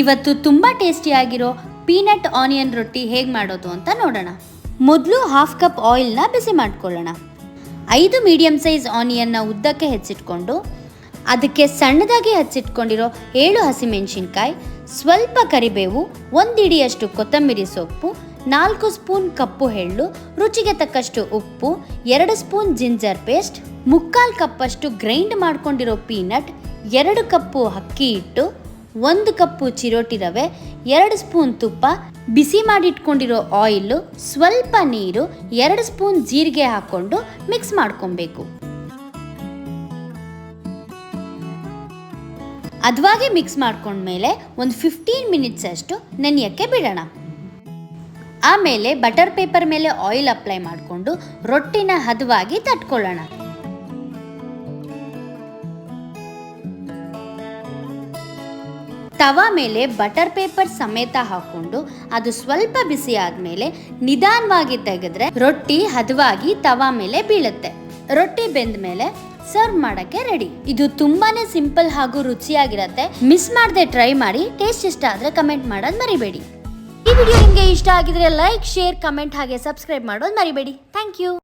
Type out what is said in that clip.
ಇವತ್ತು ತುಂಬ ಟೇಸ್ಟಿಯಾಗಿರೋ peanut onion ರೊಟ್ಟಿ ಹೇಗೆ ಮಾಡೋದು ಅಂತ ನೋಡೋಣ. ಮೊದಲು 1/2 ಕಪ್ ಆಯಿಲ್ನ ಬಿಸಿ ಮಾಡ್ಕೊಳ್ಳೋಣ. 5 ಮೀಡಿಯಮ್ ಸೈಜ್ ಆನಿಯನ್ನ ಉದ್ದಕ್ಕೆ ಹೆಚ್ಚಿಟ್ಕೊಂಡು ಅದಕ್ಕೆ ಸಣ್ಣದಾಗಿ ಹಚ್ಚಿಟ್ಕೊಂಡಿರೋ 7 ಹಸಿಮೆಣಸಿನ್ಕಾಯಿ, ಸ್ವಲ್ಪ ಕರಿಬೇವು, 1 ಹಿಡಿಯಷ್ಟು ಕೊತ್ತಂಬರಿ ಸೊಪ್ಪು, 4 ಸ್ಪೂನ್ ಕಪ್ಪು ಎಳ್ಳು, ರುಚಿಗೆ ತಕ್ಕಷ್ಟು ಉಪ್ಪು, 2 ಸ್ಪೂನ್ ಜಿಂಜರ್ ಪೇಸ್ಟ್, 3/4 ಕಪ್ಪಷ್ಟು ಗ್ರೈಂಡ್ ಮಾಡ್ಕೊಂಡಿರೋ ಪೀನಟ್, 2 ಕಪ್ಪು ಅಕ್ಕಿ ಹಿಟ್ಟು, 1 ಕಪ್ಪು ಚಿರೋಟಿ ರವೆ, 2 ಸ್ಪೂನ್ ತುಪ್ಪ, ಬಿಸಿ ಮಾಡಿಟ್ಕೊಂಡಿರೋ ಆಯಿಲು, ಸ್ವಲ್ಪ ನೀರು, 2 ಸ್ಪೂನ್ ಜೀರಿಗೆ ಹಾಕ್ಕೊಂಡು ಮಿಕ್ಸ್ ಮಾಡ್ಕೊಬೇಕು. ಹದವಾಗಿ ಮಿಕ್ಸ್ ಮಾಡ್ಕೊಂಡ್ಮೇಲೆ ಒಂದು 15 ಮಿನಿಟ್ಸ್ ಅಷ್ಟು ನೆನೆಯಕ್ಕೆ ಬಿಡೋಣ. ಆಮೇಲೆ ಬಟರ್ ಪೇಪರ್ ಮೇಲೆ ಆಯಿಲ್ ಅಪ್ಲೈ ಮಾಡಿಕೊಂಡು ರೊಟ್ಟಿನ ಹದವಾಗಿ ತಟ್ಕೊಳ್ಳೋಣ. ತವಾ ಮೇಲೆ ಬಟರ್ ಪೇಪರ್ ಸಮೇತ ಹಾಕೊಂಡು ಅದು ಸ್ವಲ್ಪ ಬಿಸಿ ಆದ್ಮೇಲೆ ನಿಧಾನವಾಗಿ ತೆಗೆದ್ರೆ ರೊಟ್ಟಿ ಹದವಾಗಿ ತವಾ ಮೇಲೆ ಬೀಳುತ್ತೆ. ರೊಟ್ಟಿ ಬೆಂದ ಮೇಲೆ ಸರ್ವ್ ಮಾಡಕ್ಕೆ ರೆಡಿ. ಇದು ತುಂಬಾನೇ ಸಿಂಪಲ್ ಹಾಗೂ ರುಚಿಯಾಗಿರುತ್ತೆ. ಮಿಸ್ ಮಾಡದೆ ಟ್ರೈ ಮಾಡಿ. ಟೇಸ್ಟ್ ಇಷ್ಟ ಆದ್ರೆ ಕಮೆಂಟ್ ಮಾಡೋದು ಮರಿಬೇಡಿ. ಈ ವಿಡಿಯೋ ನಿಮಗೆ ಇಷ್ಟ ಆಗಿದ್ರೆ ಲೈಕ್, ಶೇರ್, ಕಮೆಂಟ್ ಹಾಗೆ ಸಬ್ಸ್ಕ್ರೈಬ್ ಮಾಡೋದು ಮರಿಬೇಡಿ. Thank you.